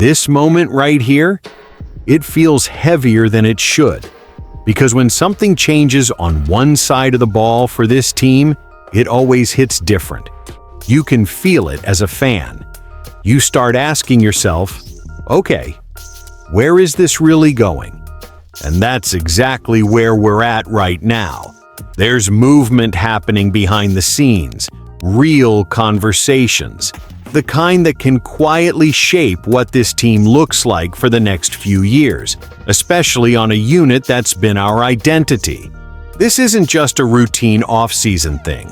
this moment right here, it feels heavier than it should. Because when something changes on one side of the ball for this team, it always hits different. You can feel it as a fan. You start asking yourself, okay, where is this really going? And that's exactly where we're at right now. There's movement happening behind the scenes, real conversations, the kind that can quietly shape what this team looks like for the next few years, especially on a unit that's been our identity. This isn't just a routine off-season thing.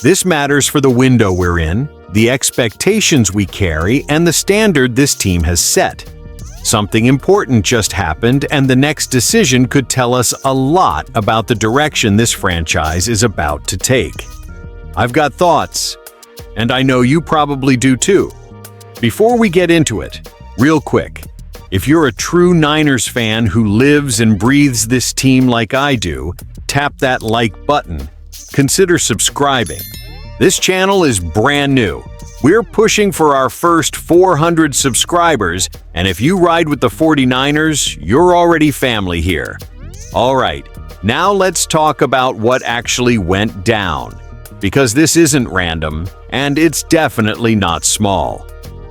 This matters for the window we're in, the expectations we carry, and the standard this team has set. Something important just happened, and the next decision could tell us a lot about the direction this franchise is about to take. I've got thoughts, and I know you probably do too. Before we get into it, real quick, if you're a true Niners fan who lives and breathes this team like I do, tap that like button. Consider subscribing. This channel is brand new. We're pushing for our first 400 subscribers, and if you ride with the 49ers, you're already family here. All right, now let's talk about what actually went down. Because this isn't random, and it's definitely not small.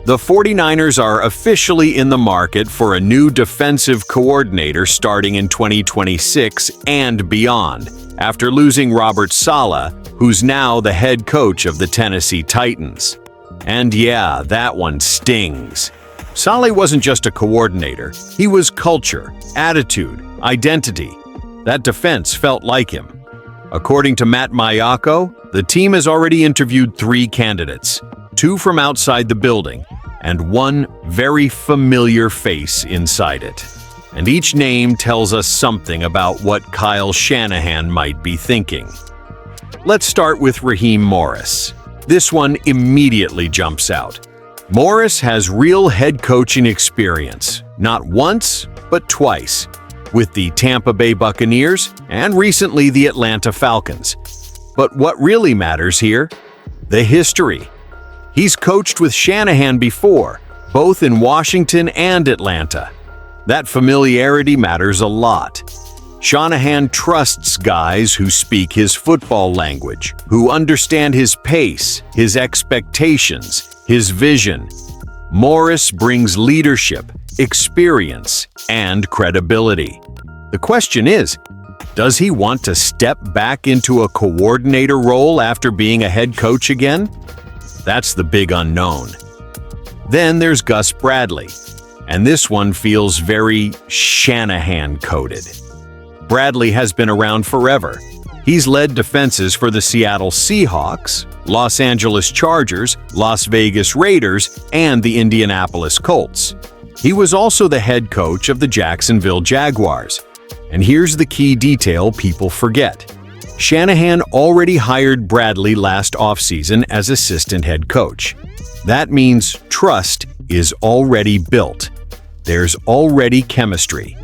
The 49ers are officially in the market for a new defensive coordinator starting in 2026 and beyond, after losing Robert Saleh, who's now the head coach of the Tennessee Titans. And yeah, that one stings. Saleh wasn't just a coordinator. He was culture, attitude, identity. That defense felt like him. According to Matt Maiocco, the team has already interviewed 3 candidates, 2 from outside the building, and 1 very familiar face inside it. And each name tells us something about what Kyle Shanahan might be thinking. Let's start with Raheem Morris. This one immediately jumps out. Morris has real head coaching experience, not once, but twice, with the Tampa Bay Buccaneers and recently the Atlanta Falcons. But what really matters here? The history. He's coached with Shanahan before, both in Washington and Atlanta. That familiarity matters a lot. Shanahan trusts guys who speak his football language, who understand his pace, his expectations, his vision. Morris brings leadership, experience, and credibility. The question is, does he want to step back into a coordinator role after being a head coach again? That's the big unknown. Then there's Gus Bradley, and this one feels very Shanahan-coded. Bradley has been around forever. He's led defenses for the Seattle Seahawks, Los Angeles Chargers, Las Vegas Raiders, and the Indianapolis Colts. He was also the head coach of the Jacksonville Jaguars. And here's the key detail people forget. Shanahan already hired Bradley last offseason as assistant head coach. That means trust is already built. There's already chemistry.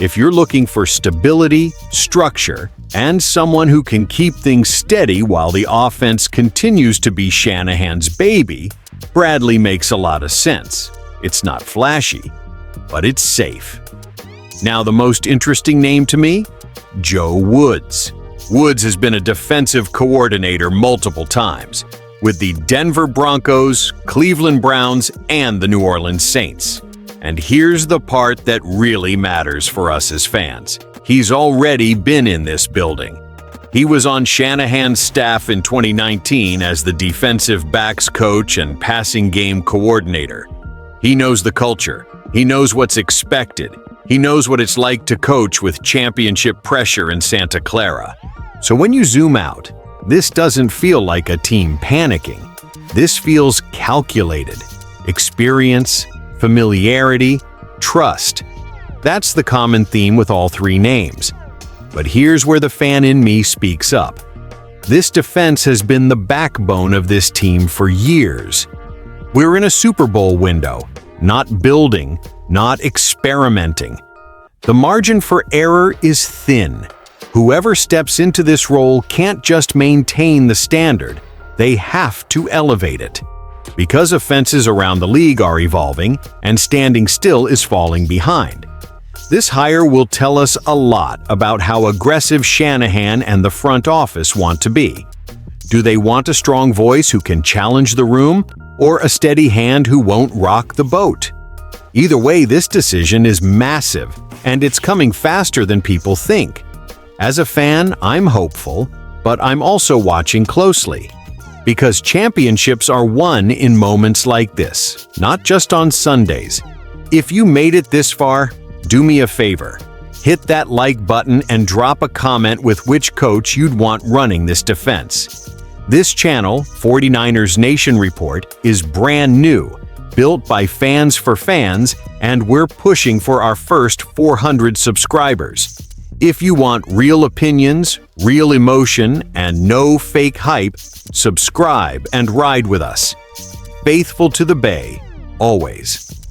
If you're looking for stability, structure, and someone who can keep things steady while the offense continues to be Shanahan's baby, Bradley makes a lot of sense. It's not flashy, but it's safe. Now the most interesting name to me? Joe Woods. Woods has been a defensive coordinator multiple times, with the Denver Broncos, Cleveland Browns, and the New Orleans Saints. And here's the part that really matters for us as fans. He's already been in this building. He was on Shanahan's staff in 2019 as the defensive backs coach and passing game coordinator. He knows the culture. He knows what's expected. He knows what it's like to coach with championship pressure in Santa Clara. So when you zoom out, this doesn't feel like a team panicking. This feels calculated. Experience, familiarity, trust. That's the common theme with all 3 names. But here's where the fan in me speaks up. This defense has been the backbone of this team for years. We're in a Super Bowl window, not building, not experimenting. The margin for error is thin. Whoever steps into this role can't just maintain the standard. They have to elevate it. because offenses around the league are evolving and standing still is falling behind. This hire will tell us a lot about how aggressive Shanahan and the front office want to be. Do they want a strong voice who can challenge the room, or a steady hand who won't rock the boat? Either way, this decision is massive, and it's coming faster than people think. As a fan, I'm hopeful, but I'm also watching closely. Because championships are won in moments like this, not just on Sundays. If you made it this far, do me a favor. Hit that like button and drop a comment with which coach you'd want running this defense. This channel, 49ers Nation Report, is brand new, built by fans for fans, and we're pushing for our first 400 subscribers. If you want real opinions, real emotion, and no fake hype, subscribe and ride with us. Faithful to the Bay, always.